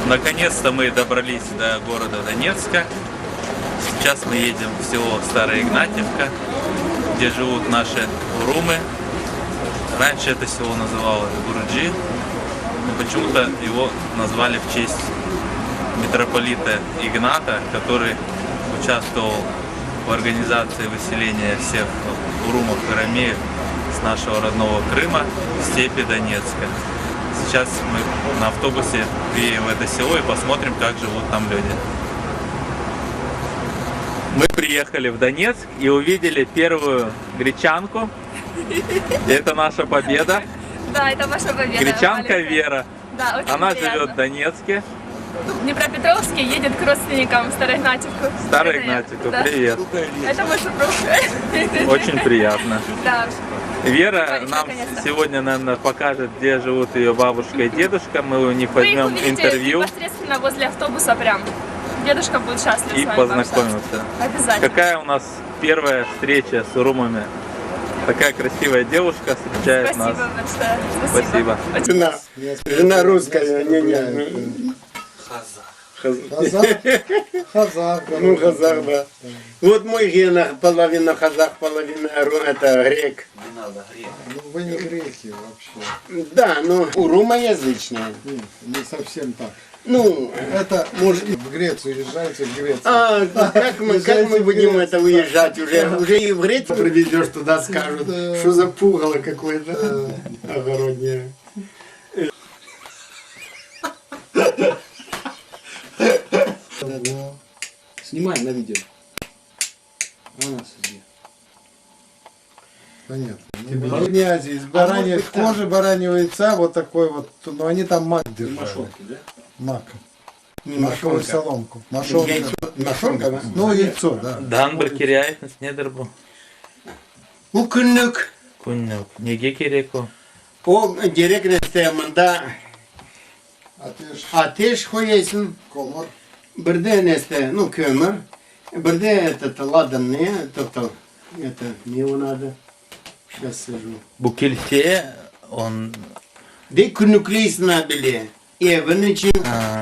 Наконец-то мы добрались до города Донецка. Сейчас мы едем в село Староигнатьевка, где живут наши урумы. Раньше это село называлось Гурджи, но почему-то его назвали в честь митрополита Игната, который участвовал в организации выселения всех урумов и ромеев с нашего родного Крыма в степи Донецка. Сейчас мы на автобусе приедем в это село и посмотрим, как живут там люди. Мы приехали в Донецк и увидели первую гречанку. Это наша победа. Да, это ваша победа. Гречанка Вера. Да, очень Она приятно. живет в Донецке. В Днепропетровске, едет к родственникам в Староигнатьевку. Староигнатьевку, Да. привет. Это мой супруг. Очень приятно. Да. Вера Ой, нам наконец-то. сегодня, наверное, покажет, где живут ее бабушка и дедушка. Мы у них Вы их возьмем увидите интервью непосредственно возле автобуса прям. Дедушка будет счастлив и с вами познакомимся. пообщаться. Обязательно. Какая у нас первая встреча с урумами? Такая красивая девушка встречает Спасибо нас. большое. Спасибо. Жена, жена русская, не. Казах? Казах. Ну, казах, да. Вот мой гена, половина казах, половина это грек. Ну, вы не греки вообще. Да, ну, румоязычная. Не совсем так. Ну, Это, может, в Грецию езжайте, в Грецию. а как мы будем это уезжать уже? Уже и в Грецию привезешь, туда скажут, Да. что за пугало какое-то огородное. Снимай на видео. Она сидит. Понятно. Бараньи Азии, из бараньей кожи, бараньего яйца, вот такой вот, но они там мак держали. Машонки, да? Мак. Не Маковую мошонка. соломку. Мошонка. Яйцо, мошонка, да? Ну, яйцо, да. Дан бір керяйтін недірбу. Укунук. Күннік. Неге кереку? О, директор мында Атеш, ateş koyuyorsun. комар. Birde neste, ну, kömür. Birde это ладан не, это не его надо. Сейчас скажу. Bu kilise, он... De күнүклейсін били. Evin için.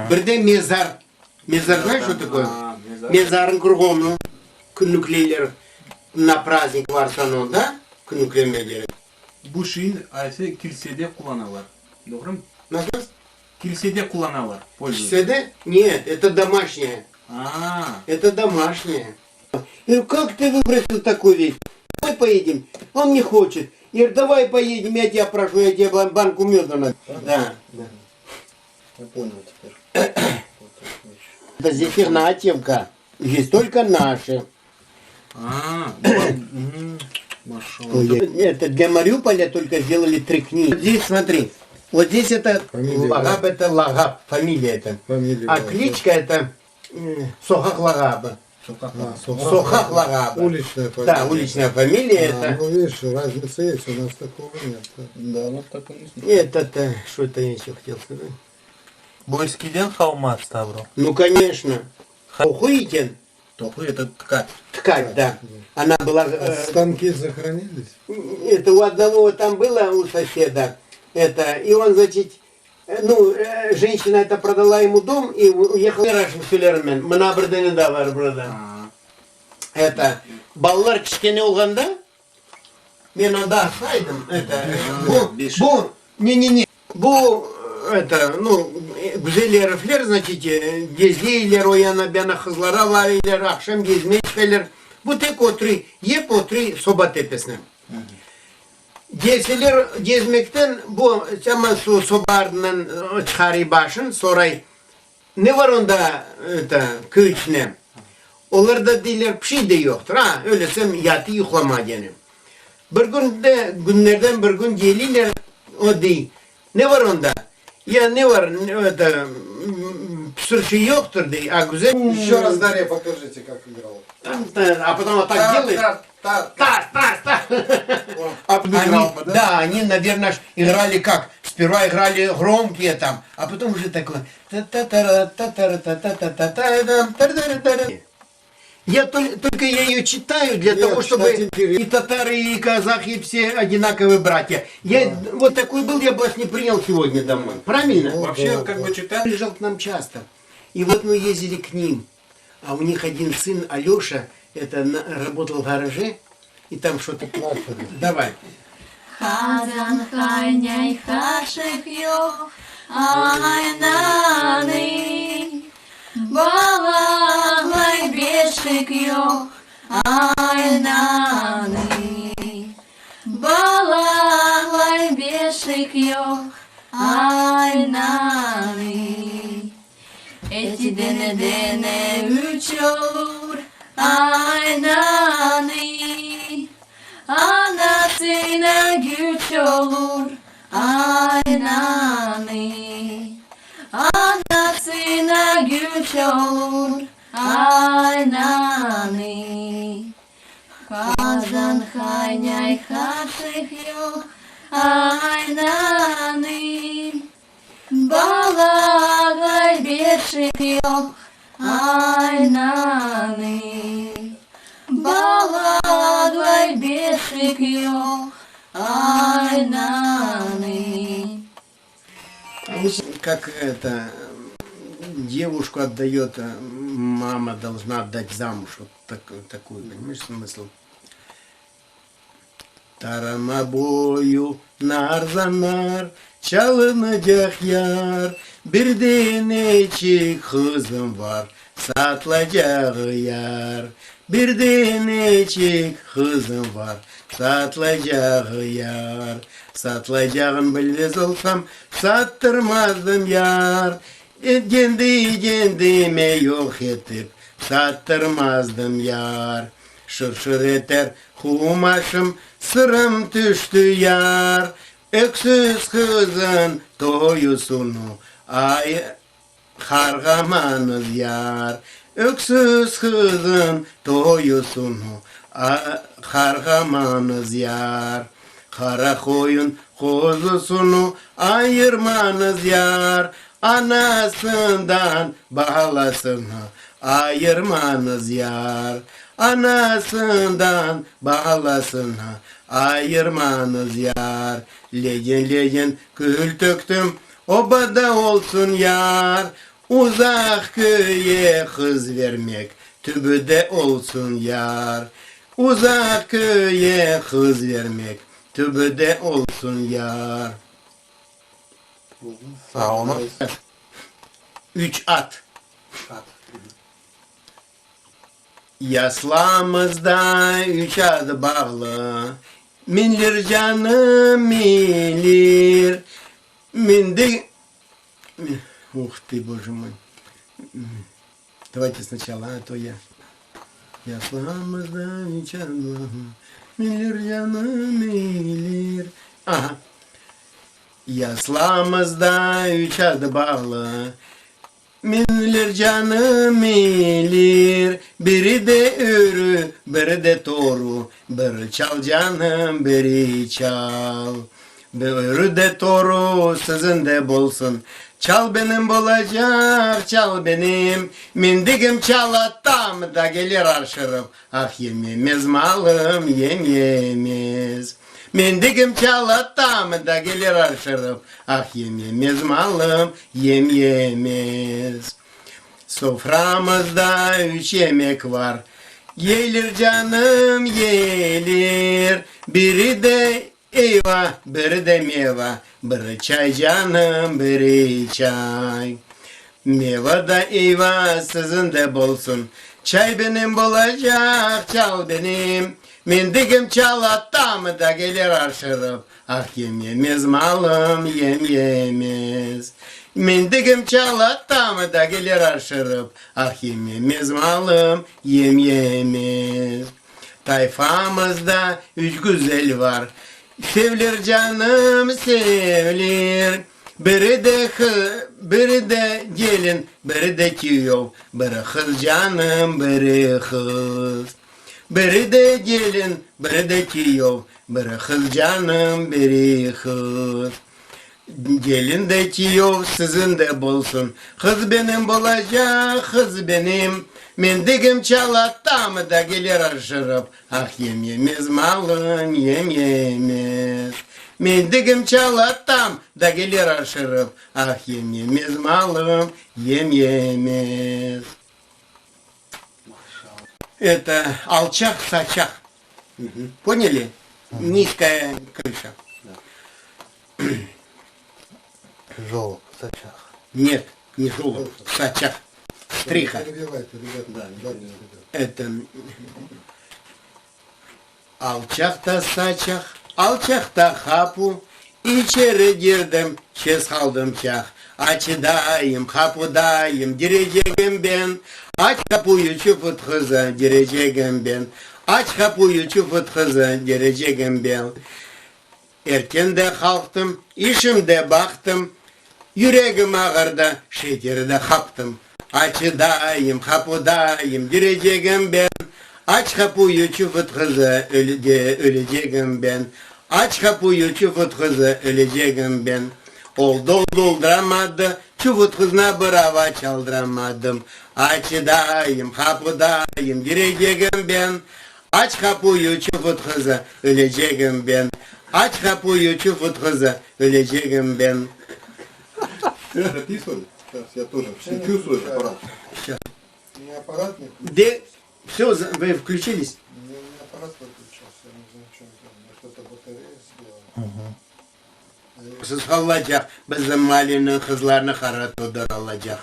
Birde mezar. Mezар, знаешь, что такое? Mezarın kruгом, күнүклейлер на праздник varsa ну, да? Күнүклемелер. Bu şeyin Ayşe kilisede kullanırlar. Doğru mu? Nasıl? Kilisede kullanırlar. Pользуются. Седе? Нет, это домашнее. Это домашнее. Как ты выбросил такую вещь? Давай поедем. Он не хочет. Я говорю, давай поедем, я тебя прошу, я тебе банку меда надо. Да. Я понял теперь. Это здесь Игнатьевка. Здесь только наши. Это для Мариуполя только сделали 3 книги. Вот здесь, смотри. Вот здесь это Фамилия, Лагаб, да? это Лагаб, фамилия это. Фамилия, А да. кличка это Сохах Лагаба. Сохах Лагаба. Уличная фамилия. Да, уличная фамилия это. Ну, видишь, разница есть, у нас такого нет. Да, ну так он не знает. Это, что это я еще хотел сказать? Bu eskiden Халма Ставро. Ну, конечно. Ухуитин. Тоху это ткань. Ткать, да. Она была... Станки сохранились? это у одного там было, у соседа. Это, и он, значит, женщина это продала ему дом и уехал. Мына бірдеңе да бар burada. Это, балалар кішкене olғанда, мен анда сайдым, это, bu, не, bu, это, ну, güzel значит, geziyorlar, o yana bana kızlara varıyorlar, akşam gezmeye çıkıyorlar. Bu tek hep oturuyor soba tepesine. Gezmekten bu hemen soba ardından çıkarıyor başın, sonra ne var onda köy içine? Onlar da değiller, bir şey de yoktur ha, öyle sen yatı yuklama gene. Günlerden bir gün geliyorlar, o değil. Ne var onda? Ya ne var, bir şey yoktur değil, a güzel. Еще раз, Дарья, покажите, как играл. А потом вот так делает. Да, они, наверное, играли как? Сперва играли громкие там, а потом уже такое. Только я ее читаю для Нет, того, чтобы читать интересно. и татары, и казахи все одинаковые братья. Вот такой был, я бы вас не принял сегодня домой. Правильно? Вообще, как бы читать. Приезжал к нам часто. И вот мы ездили к ним. А у них один сын, Алеша, работал в гараже. И там что-то... Давай. Хазан хайняй хашек йох, айнаны. Балаглай бешек йох, айнаны. Балаглай бешек йох, aynalı. Eti dene dene üç olur aynalı. Anasına güç olur aynalı. Anasına güç olur aynalı. Kazan haynyay hatık yok aynalı. Balagay bir şey yok aynalı. Балагай бешик yok aynalı. Как девушку отдает, мама должна отдать замуж. Вот такую, понимаешь, смысл? Tarama boyu nar zanar, çalınacak yar. Bir denecik kızım var, satılacak yar. Bir denecik kızım var, satılacak yar. Satılacağın bilmez olsam, sattırmazdım yar. Kendime yok edip, sattırmazdım yar. Şırşır eter kumaşım, sırım düştü yar. Öksüz kızın toyusunu, ay hargamanız yar. Öksüz kızın toyusunu, hargamanız yar. Kara koyun kuzusunu ayırmanız yar. Anasından balasını ayırmanız yar. Anasından balasını ayırmanız yar. Leyen leyen kül töktüm, obada olsun yar. Uzak köye kız vermek tübüde olsun yar. Uzak köye kız vermek tübüde olsun yar. Sağ olun. 3 at. Yaslamızda 3 at bağlı. Minlir canım minlir. Минды... Ух ты, боже мой. Давайте сначала, а то я. Я сламазда вечерно. Миллер яна миллер. Ага. Yaslamızda 3 adı bağlı. Minler canım milir. Biri de ürü, biri de toru. Biri çal canım, biri çal. Biri de toru sizin de bolsun. Çal benim bulacak, çal benim. Mindigim çalatam da gelir arşırıp. Ah yememiz malım, yememiz. Mindigim çalatam da gelir arşırıp. Ah yememiz malım, yememiz. Soframızda 3 yemek var. Yelir canım, yelir. Biri de eyvah, biri de meva. Biri çay canım, biri çay. Meva da eyvah sizin de bolsun. Çay benim olacak, çal benim. Mindigim çalatam da gelir arşırıp. Ah yememiz malım, yememiz. Mindigim çalatam da gelir arşırıp. Ah yememiz malım, yememiz. Tayfamızda 3 güzel var. Sevlir canım sevlir. Biri de gelin, biri de kiyov. Biri kız canım, biri kız. Biri de gelin, biri de kiyov. Biri kız canım, biri kız. Gelin de tiyov sizin de bulsun. Kız benim bulacak, kız benim. Mendigim çalattam da gelir aşırıp. Ah yem yemez malım, yem yemez. Mendigim çalattam da gelir aşırıp. Ah yem yemez malım, yem yemez. Это алчах, сачах. Поняли? Низкая крыша. Жолоб, сачах. Нет, не жулов, сачах. Стриха. Перебивайте, ребята. Да, Это alçakta saçak, alçakta hapu, içeri girdim, çiz kaldım çak. Açıdayım, kapıdayım, gireceğim ben. Aç kapıyı çufut kıza, gireceğim ben. Aç kapıyı çufut kıza, gireceğim ben. Erken de kalktım, işimde baktım. Yüreğim ağırda, şekerde kaptım. Açıdayım, kapıdayım, gireceğim ben. Aç kapıyı çufut kızı, öleceğim ben. Aç kapıyı çufut kızı, öleceğim ben. Oldu dolduramadı, çufut kızına brava çaldıramadım. Açıdayım, kapıdayım, gireceğim ben. Aç kapıyı çufut kızı, öleceğim ben. Aç kapıyı çufut kızı, öleceğim ben. Записывали? Сейчас я тоже чувствую аппарат. Не аппарат нет? Де... Все, вы включились? Не аппарат выключился, я не знаю, в чем дело. Что-то батарея съела. Siz olacak, bizim mahallenin kızlarını haratodur olacak.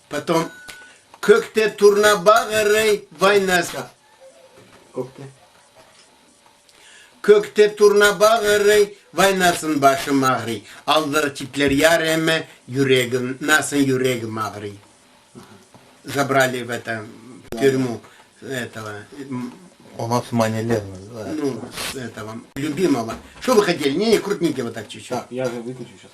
Потом, kökte turna bağırı, vaynas. Кофте. Kökte turna bağırı, vaynasın başım ağrı. Aldır tipler yareme, yüreğim, nasıl yüreğim ağrı. Забрали в это, в тюрьму этого, У нас в Маниле называют. ну, этого, любимого. Что вы хотели? Не, крутните вот так чуть-чуть. Так, я же выключу сейчас.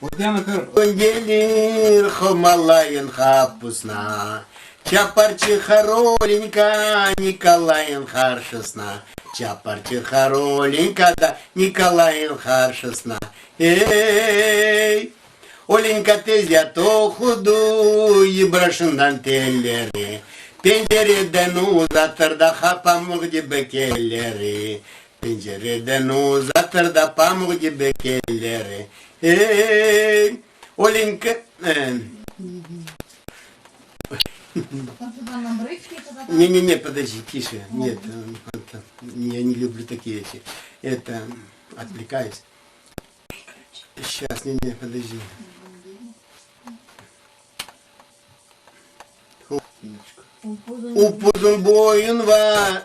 Вот я, например, Gelir Хомалайын хапусна, Чапарчы Хароленька, Николаин Харшесна, Чапарчы Хароленька, да Николаин Харшесна. Эй, Оленька тезя то худу, и брашындан теллери, Пенжереден uzatırda pamuk gibi kelleri, Pencereden uzatırda pamuk gibi kelleri. Эй, Оленька... Не-не-не, подожди, тише. Нет, это, я не люблю такие вещи. Это, отвлекаюсь. Сейчас, не-не, подожди. Upuzun boyun var,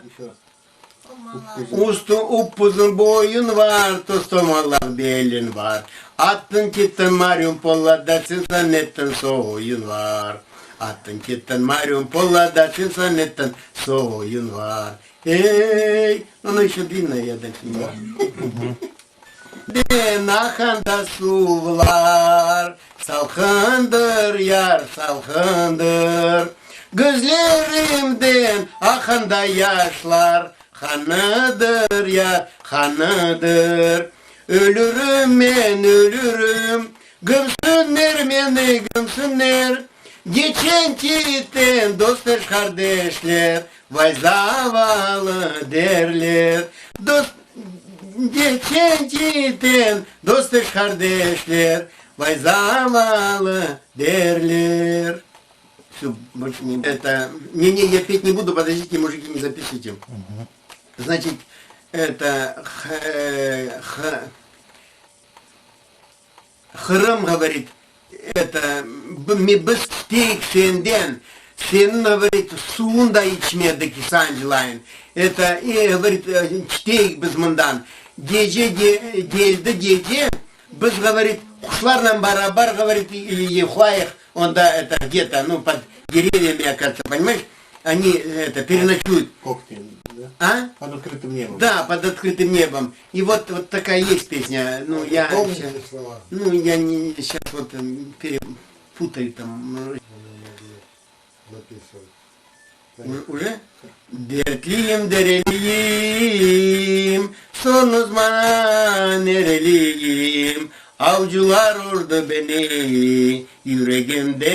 upuzun boyun var, tostomallar belin var. Attın gittin Marium Polla'da, zannettin soyun var. Attın gittin Marium Polla'da, zannettin soyun var. Ey, onu еще длинная, я дальше не могу. Nahanda sular, salkındır yar, salkındır. Gözlerimden akanda yaşlar, hanıdır ya, hanıdır. Ölürüm ben, ölürüm, gömsünler beni, gömsünler. Geçen çitten dostlar kardeşler, vay zavallı derler. Geçen çitten dostlar kardeşler, vay zavallı derler. Все, больше не... Это... Не-не, я петь не буду, подождите, мужики, не запишите. Значит, это... Храм говорит, это... Ми быстейк сенден. Сен говорит, сунда ичмедeki sancılayın. Это, и говорит, çteyik biz bundan. Gece geldi gece, biz говорит, кушларla beraber говорит, или ехуаях, он да, это где-то, ну, под деревьями, кажется, понимаешь, они это переночуют. кофте, да? А? Под открытым небом. Да, под открытым небом. И вот такая есть песня. Ну, я Помните щас- слова? ну, я не сейчас вот перепутаю там. Записывать. Уже? Dertliyim dereliyim, son bana nereliyim. Avcılar vurdu beni, yüreğimde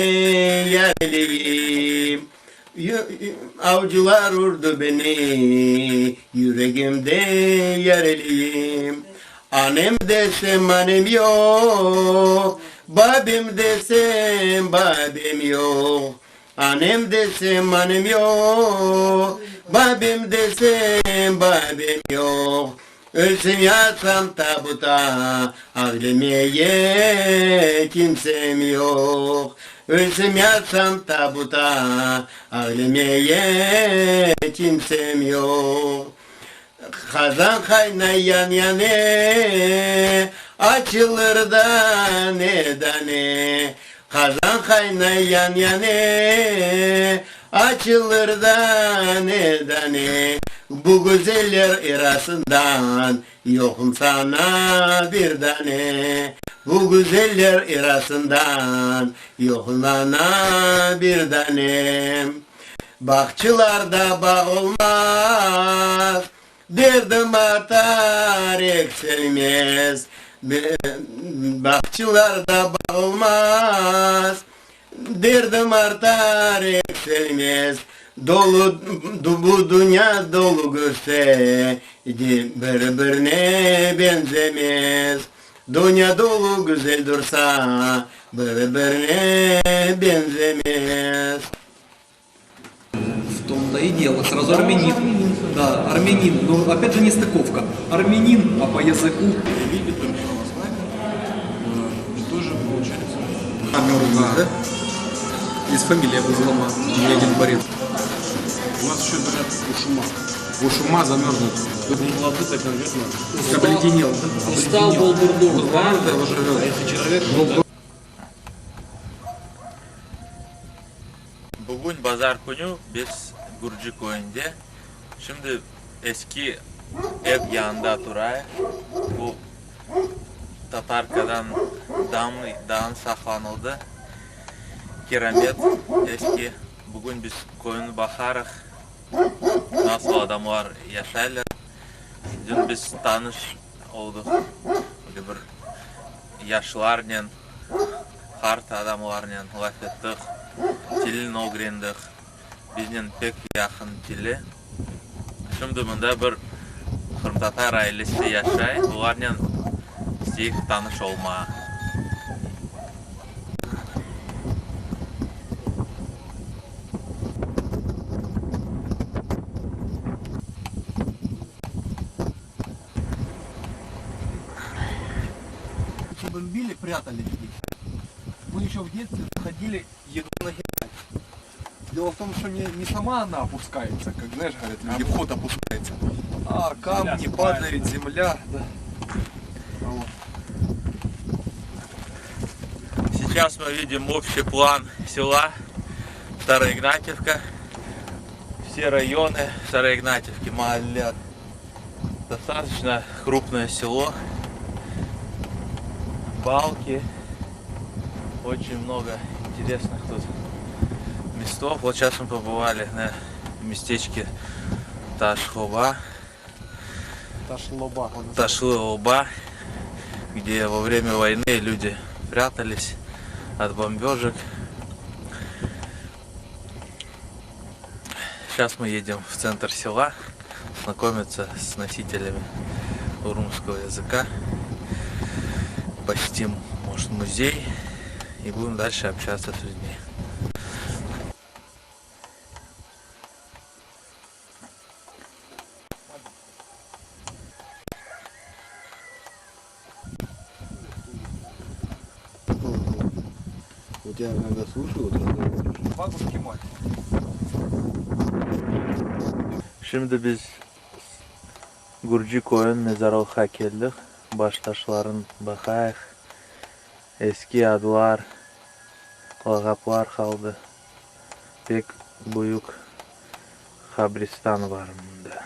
yaralıyım. Avcılar vurdu beni, yüreğimde yaralıyım. Annem desem annem yok, babim desem babim yok. Annem desem annem yok, babim desem babim yok. Ölsem yatsam tabuta, ağlamaya kimsem yok. Ölsem yatsam tabuta, ağlamaya kimsem yok. Kazan kaynayan yane, açılır da ne dane. Kazan kaynayan yane, açılır da ne dane. Bu güzeller arasından yokum sana bir tane. Bu güzeller arasından yokum sana bir tane. Bahçılarda bağ olmaz, derdim artar eksilmez. Bahçılarda bağ olmaz, derdim artar eksilmez. Dolu bu dünya dolu görse birbirine benzemez. Dünya dolu güzel dursa birbirine benzemez. В том-то и дело. Сразу армянин. Да, армянин. Но опять же не стыковка. Армянин, а по языку. Тоже получается. Да. Из фамилии Бузлама. Не один борец. У нас еще говорят ушума. Ушума замерзнут. Тут молоды конкретно. Обледенел. Устал Болдурдур. Это уже живет. Bugün pazar günü biz Gurcu köyünde. Şimdi eski ev yanında durayı. Bu Tatarka'dan dağın saklanıldı. Keramet eski. Bugün biz köyünü bakarız. Nasıl adamlar yaşarlar. Dün biz tanış olduk. Bir yaşlılarla, hart adamlarla laf ettik. Tilini öğrendik. Bizden pek yakın dili. Şimdi bunda bir Kırım-Tatar ailesi yaşay. Onlarla isteyik tanış olma. Бомбили, прятались здесь. Мы еще в детстве ходили еду нагибать. Дело в том, что не сама она опускается, как, знаешь, говорят, люди, вход опускается, а камни, падает земля. Да. Вот. Сейчас мы видим общий план села Староигнатьевка. Все районы Староигнатьевки, Малят. Достаточно крупное село. Балки. Очень много интересных тут местов. Вот сейчас мы побывали на местечке Ташлоба, где во время войны люди прятались от бомбежек. Сейчас мы едем в центр села знакомиться с носителями урумского языка. Посетим, может, музей и будем дальше общаться с людьми. У тебя иногда слушают разговор. Бабушки мой. Şimdi biz Gurcu koyun mezarlığa geldik. Baştaşların bakayıq. Eski adlar, lagaplar kaldı. Pek büyük kabristan var bunda.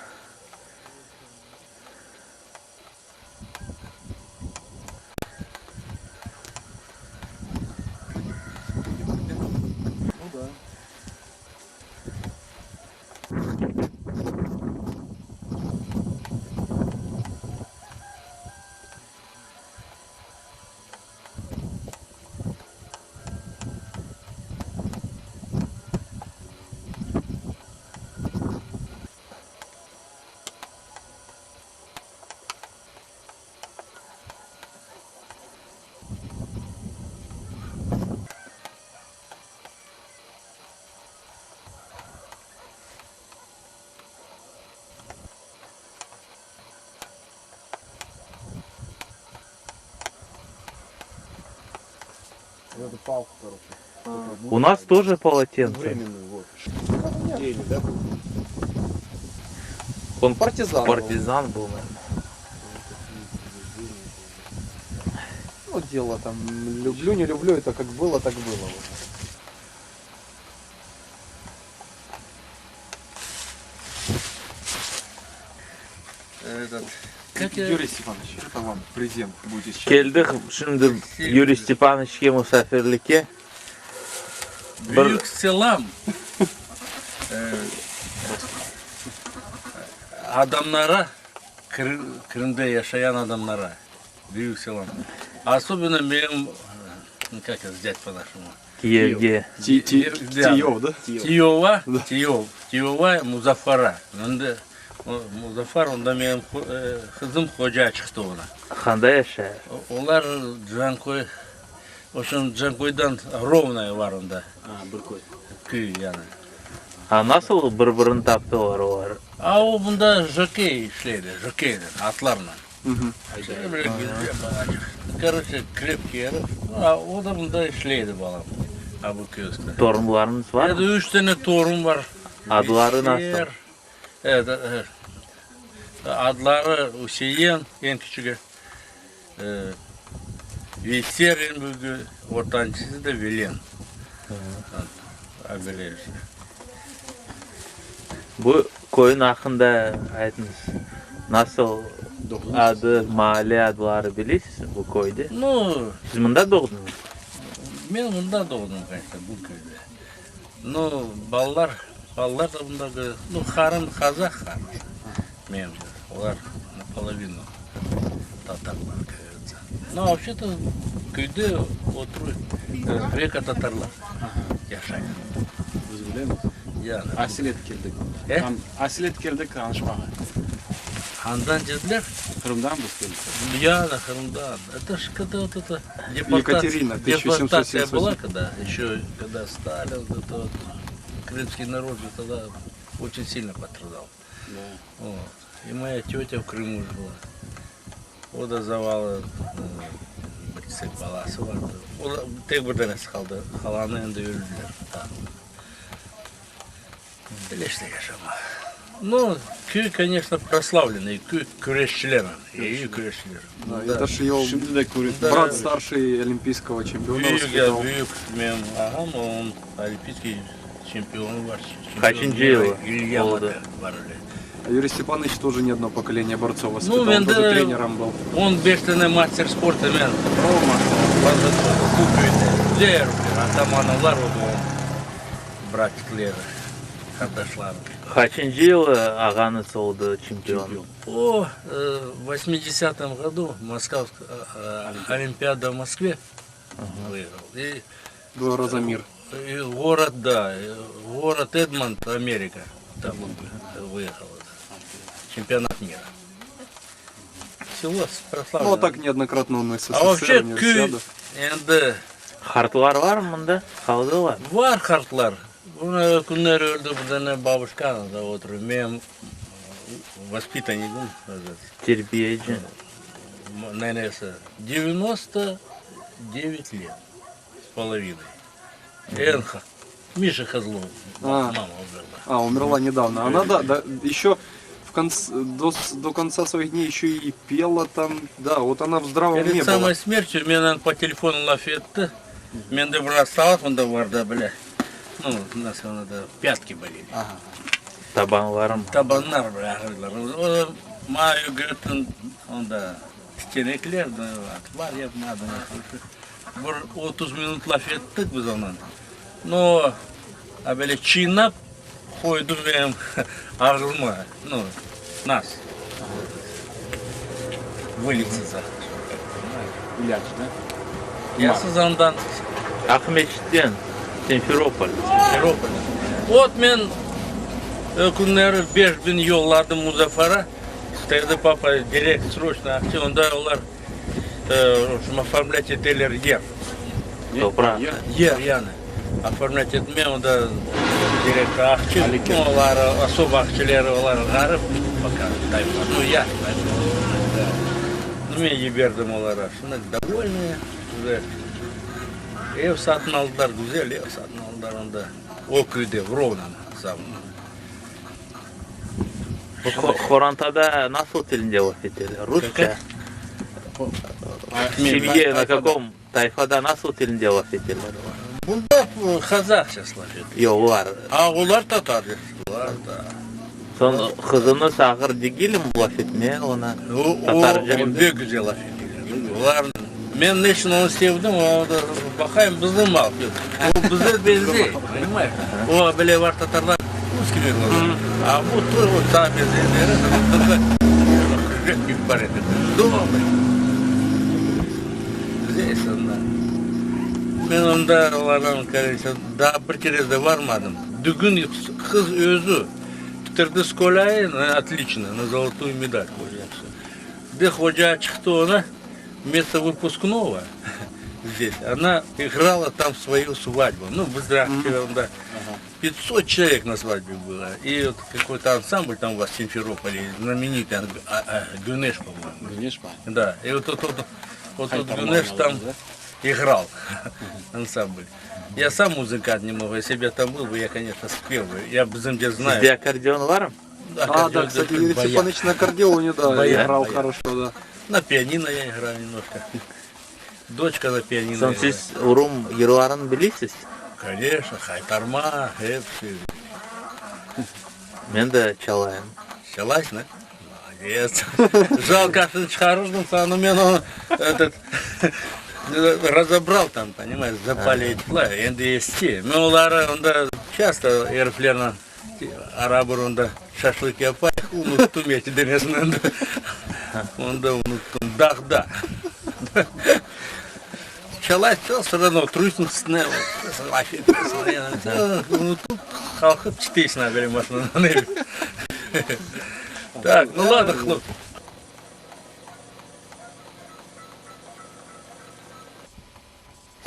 эту палку, короче. У нас тоже полотенце. Временную, вот. День, да? Он Партизан. партизан был, наверное. Ну, дело там, люблю, не люблю, это как было, так было. Вот. Юрий Степанович, это вам презент будете сейчас. Keldik şimdi Yuri Stepanovич'e misafirlikке. Büyük selam. Adamlara, Kırım'da yaşayan adamlara büyük selam. Особенно benim, как это взять по-нашему? Kiyev'e. Тиев, да? Тиева, Музафара. Музафар, onda benim kızım hoca çıktı ona. Kanda yaşar. Onlar Cankoy, Oşun Cankoy'dan Rovna'ya var onda. Köy yani. Ha nasıl birbirini taptılar olar? A o bunda jokey işleydi, jokeydi, atlarla. Böyle Короче, крепкий herif. O da bunda işleydi balam. Ha bu köyüste. Torunlarınız var Ya da mı? 3 tane torun var. Adları nasıl? Evet, evet. Adları Hüseyin, en küçüğü. Veysel en büyüğü, ortancısı da Velen. Böyle işte. Bu koyun hakkında aytınız. Nasıl adı, mahalle adları bilirsiniz bu koyda? Ну, Siz bunda doğdunuz. ben bunda doğdum конечно, bu köyde. Ну, ballar da bunda, ну, харым казах харым. Мен, олар наполовину татарлар, как говорится. Ну, вообще-то köyde oturuyor, греко-татарлар yaşayın. Biz bilemiz. Yani. Asilet keldik. Asilet keldik tanışmağa. Handan dediler, Kırım'dan biz geldik. я на Крымдан. Это ж когда вот это Екатерина, депортация 1878. была, когда еще, когда Сталин, вот это вот, крымский народ же тогда очень сильно пострадал. Вот. И моя тетя в Крыму жила. Ода завалы Борисек Баласова. Tek bir tanesi kaldı. Halanı yanında öldüler. Öyle işte yaşama. Ну, köy, конечно, прославленный, küreşçilerin, iyi küreşçiler. Это ж его брат старший олимпийского чемпиона. Büyük ya, büyük. Benim ağam, onun olimpiyat çempionu var. Kaçıncı yılı İlya oldu? var öyle. Юрий Степанович тоже не одно поколение борцов Ну, воспитал, мен тоже de, тренером был. он 5 tane master sporta men. Roma, bu köyde. Diğer atamanlar oldu onun. Bratçıkları, kardeşler. Kaçıncı yılı ağanız oldu çempiyon? О, в 80-м году Олимпиада в Москве выиграл. И Два раза мир. И город, да, город Эдмонт, Америка, там он выехал. Чемпионат мира. Село прославлено. Ну, а так неоднократно он СССР, А вообще köy универсиаду. endi Hartlar var mı bunda? Kaldı var. var kartlar. Buna kunlar öldü bu tane babuşkan da oturuyor. Benim vоспитанником, Terbiyeci. nenesi 99 лет с половиной. Энха. Миша Козлов. Мама умерла. А, умерла недавно. Она, да, еще до конца своих дней еще и пела там. Да, вот она в здравом уме Перед была. самой смертью меня по телефону лафетті. Мен де бір осталось, да бар да, бля. Ну, у нас надо пятки болели. Taban var mı? Tabanlar bля, говорила. Маю, говорит, он да, тенекler de var yapmadım. Bir 30 minut laf ettik biz ondan. No, a böyle çiğnap koydu benim ağzıma. No, nas. Вылиться. Ильяч, да? Я Сазан'dan Akmeşit'ten. Simferopol. Симферополя. Вот мен күннері 5000 yolladım Muzaffar'a. İstedi papa direkt срочно akçe. Onda onlar оформлять ettiler yer. Toprak. Yer yani. Оформлять etmeye onda direkt akçe. Onlar особо akçeleri onlar garip пока. Ну я. Ну мен еберdim onlara. Şuna довольные. Ev satın aldılar, güzel ev satın aldılar onda. O köyde, Vrovna'nın zamanda. Bu Хоронtada nasıl dilinde вафетили? Rusça. В семье на каком тайфада nasıl dilinde вафетили? Bunda Kazakça slavit. Yok var. Ular Tatar var da. Son kızını sağır digilim вафетme ona. Tatarca. O büyük güzel afiyetler. Ular ben ne için onu sevdim, o da bakayım bizim mal. O bize benziyor, понимаешь? O böyle var Tatarlar, Rus gibi olur. А bu tur o daha benziyor. Büyük parede. Добрый. Здесь onda. Ben onda olanın kardeşim daha bir kere de varmadım. Düğün kız özü bitirdi skolayı, отлично, на золотую медаль. Где ходжа çıktı ona, вместо выпускного здесь, она играла там свою свадьбу. Ну, в Израиле onda 500 человек на свадьбе было. И вот какой-то ансамбль там у вас в Симферополе, знаменитый, Гюнеш, по-моему. Гюнеш, Да, и вот этот Гюнеш там играл ансамбль. Я сам музыкант не могу, если бы я там был бы, я, конечно, спел бы. Я бы где знаю. Где аккордеон варом? Да, кстати, Юрий Степанович на аккордеоне, да, играл хорошо, да. На пианино я играю немножко. Дочка на пианино Son играет. siz Urum Yeruar'ın bilirsiniz. Конечно, Хайтарма, Эпси. Ben de çalayım. Щелась, да? Молодец. Жалко, что хороший, но меня он этот разобрал там, понимаешь, запали пла, НДСТ. Мы улары, он да часто эрфлерно арабы, он да шашлык япай, он тумети денежный, он да дах-да. Щелась, все равно трусный снел. Ну тут халхып чтись на бере машину. Так, ну ладно, хлоп.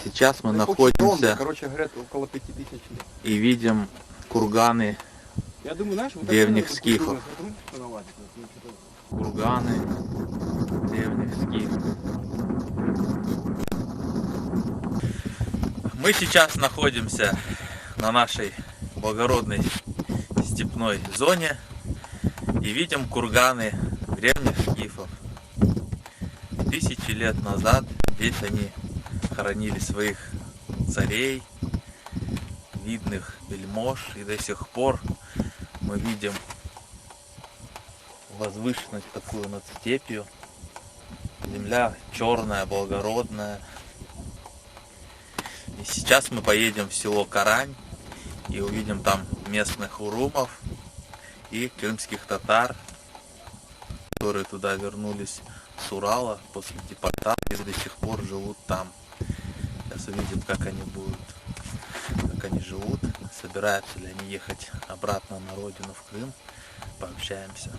Сейчас мы находимся Короче, говорят, около 5000 лет. и видим курганы Я думаю, знаешь, вот древних так, скифов. вот наладить, Курганы древних скифов. Мы сейчас находимся на нашей благородной степной зоне и видим курганы древних скифов. Тысячи лет назад здесь они хоронили своих царей, видных вельмож, и до сих пор мы видим возвышенность такую над степью. Земля черная, благородная. И сейчас мы поедем в село Карань и увидим там местных урумов и крымских татар, которые туда вернулись с Урала после депортации и до сих пор живут там. Сейчас увидим, как они будут, как они живут, собираются ли они ехать обратно на родину в Крым. Пообщаемся.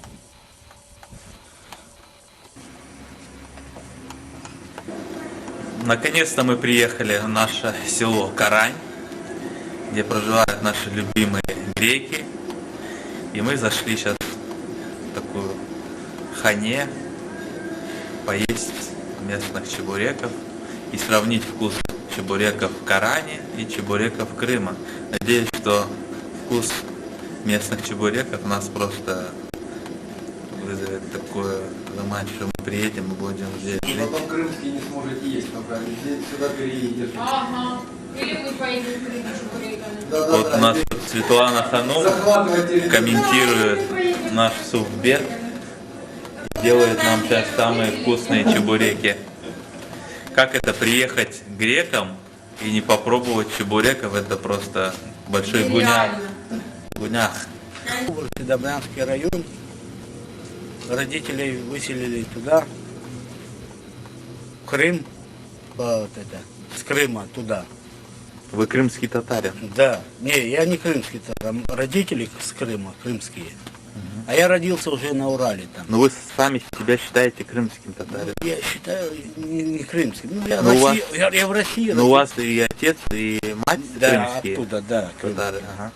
Наконец-то мы приехали в наше село Карань, где проживают наши любимые греки. И мы зашли сейчас в такую хане поесть местных чебуреков и сравнить вкус чебуреков в Каране и чебуреков Крыма. Надеюсь, что вкус местных чебуреков нас просто вызовет такое желание, что мы приедем и будем здесь жить. потом крымский не сможете есть, пока сюда переедешь. Ага. Или вы поедете в Крым чебуреками. Вот у нас тут Светлана Ханум комментирует наш сувбет. Делает нам сейчас самые вкусные чебуреки. Как это приехать к грекам и не попробовать чебуреков, это просто большой гунях. Гунях. Добрянский район. Родителей выселили туда, в Крым, с Крыма туда. Вы крымский татарин. Да, не, я не крымский татарин, родители с Крыма, крымские. А я родился уже на Урале там. Но вы сами себя считаете крымским татарином. Я считаю не крымским. Ну, я, Ну, у вас- я в России. Но у вас и отец, и мать Да, крымские оттуда, да. татары. Ага.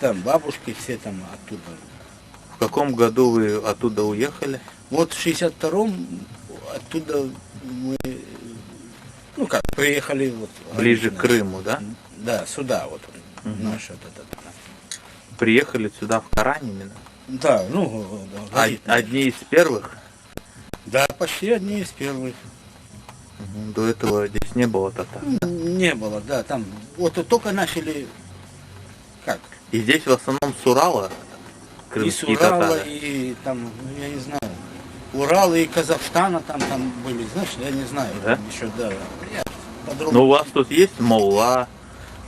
Там бабушки все там оттуда. В каком году вы оттуда уехали? Вот в 62-м оттуда мы, Ну как, приехали вот. Ближе к раньше, Крыму, да? Да, сюда вот. Наш вот этот. Приехали сюда в Карань именно? Да, ну, Одни из первых? да, почти одни из первых. До этого здесь не было татар. Не было, да, там, вот только начали, как, И здесь в основном с Урала и крымские с Урала, татары. и там, ну, я не знаю, Урала и Казахстана там были, знаешь, я не знаю, Да? там еще, да, я подробно. Но у вас тут есть молла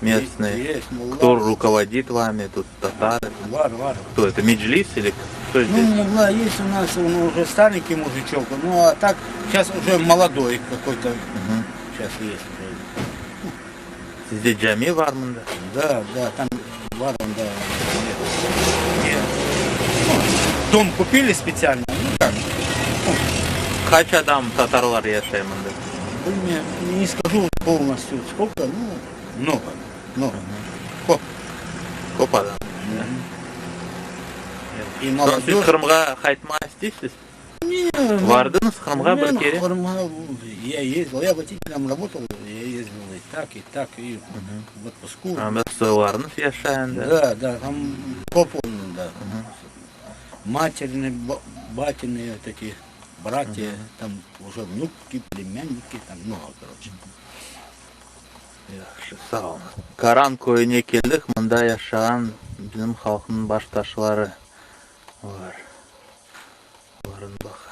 местные? Есть, мулла, Кто руководит вами? Тут татары? вар. Кто это? Меджлис или кто Ну, здесь? мулла есть у нас, он уже старенький мужичок, ну, а так, сейчас уже молодой какой-то, сейчас есть уже. Здесь Джами Варманда. Да, там варом, да. Нет. Ну, дом купили специально, ну как, Kaç adam Tatarlar yaşayımında? не скажу полностью сколько, ну, много. Көп адам. И Siz молодежь. Kırımға қайтма істейсіз? Вардыңыз Кырымға бір кере? Я ездил, я водителем работал, я ездил и так, и в отпуску. Біз оларыңыз yaşayында. Да, там пополнен, да. Матерные, батины, вот эти братья, там уже внуки, племянники, там много, короче. Yaxşı, sağ olun. Karan köyüne keldik, mында yaşayan bizim halkın baştaşları var. Varın bakayım.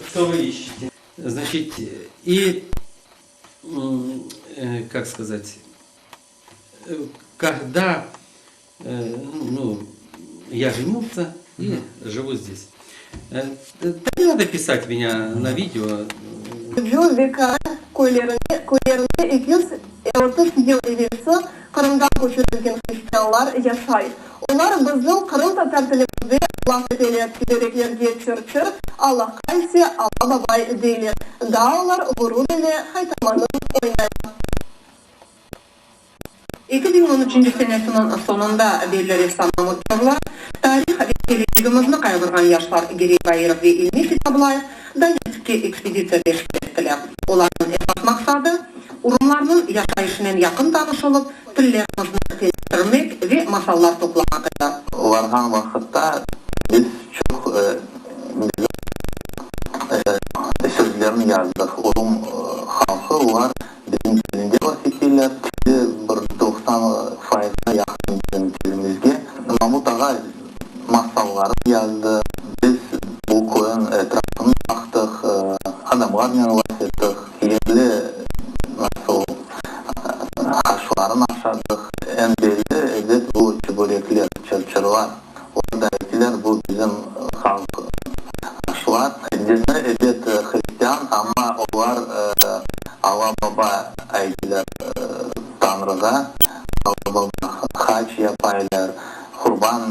Что вы ищете? Значит, и, как сказать, когда я женился и живу здесь, так не надо писать меня на видео. Века көйлерінде 230 ел evvelsi Kırım'dan көшірілген христианлар yaşayır. Onlar біздің Kırım татар тілімізде Allah dediler, kidereklerге çırçır, Allah kaysi, Allah babay deyler. Dağlar vuru ile haytamanın oynayır. 2013 senesinin sonunda belirli sanatçılar tarih ve gelecekimizni kaygırgan yaşlar Geri Bayırov ve İlmi Kitablayev Donetsk'e ekspedisiya teşkil. Onların esas maksadı Urumlarının yaşayışının yakın tanışılıp, tillerimizni geliştirmek ve masallar toplamak. Vargan vakitte biz çok sözlerini yazdık. Urum halkı var. Bizim dilinde vasitiler. Bir 90% yakın bizim dilimizge. Mahmut Ağa masalları yazdı. Biz bu koyun etrafını baktık. Adamlarla vasittik. Yerli nasıl haşlarını aşardık. En belli edet bu çuburekler, çırçırlar. Oradakiler bu bizim halk haşlar. Dini edet Hristiyan ama onlar Allah Baba aydiler Tanrı'da. Allah Baba haç yapaylar, kurban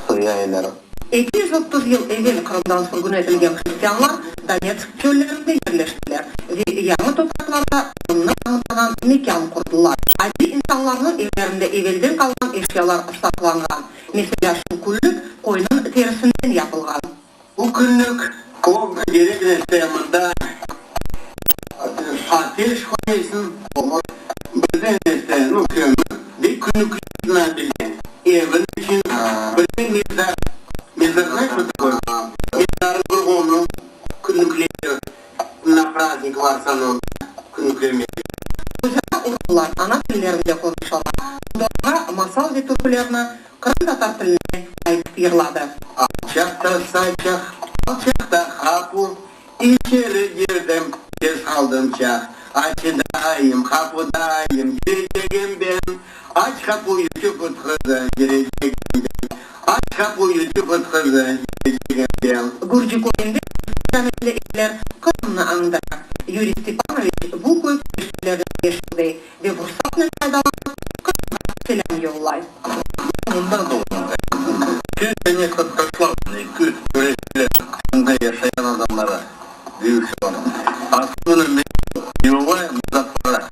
sıyaylar. 230 yıl evvel Kırım'dan sürgün edilgen Hristiyanlar Donetsk çöllerinde yerleştiler ve yanı topraklarda Kırım'dan anlatılan mekan kurdular. Adi insanların evlerinde evvelden kalan eşyalar saklangan. Mesela şu küllük koyunun terisinden yapılgan. Bu günlük o gerek resteminde ateş koyuyorsun, birden restemini kömür ve günlük yüzüne bildi. Evin için birden mezar ne şu takıyor? Mezarı kurbanı праздник Варсанон, күнүклеме. Урулар ана тиллеринде конuşалар. Дорга масал ветүркүлөрүнө кырым татар тилине айтып йырлады. Алчакта сачак, алчакта хапу, içeri girdim, tez kaldım çak. Açıdayım, kapıdayım, gireceğim ben. Aç kapıyı çıpıt kızı, gireceğim ben. Aç kapıyı çıpıt kızı, gireceğim ben. Gurji koyunda Ramilli işler kırımını anda. Yuri Stepanovic bu koy kişileri yaşadı ve fırsatla faydalanıp kırımına selam yollaydı. Ondan dolayı. Çünkü ne kadar slavный Kürt yöreticiler kırımda yaşayan adamlara büyük var. Aslında Yuvay Muzaffar.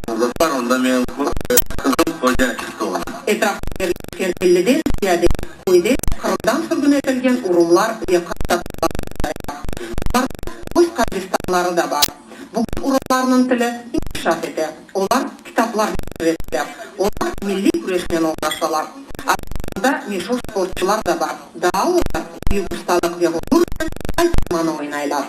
Muzaffar onda benim kızım koca çıktı oldu. Etrafta yerleşken 50'den ziyade koyda Kırım'dan sürgün etilgen urumlar ve katlatlar. Öz Kabristanları da var. Bugün urumlarının tili inkişaf eder. Onlar kitaplar ürettiler. Onlar milli güreşmen uğraşalar. Aslında meşhur sportçular da var. Daha onlar büyük ustalık ve gururla aytmanı oynaylar.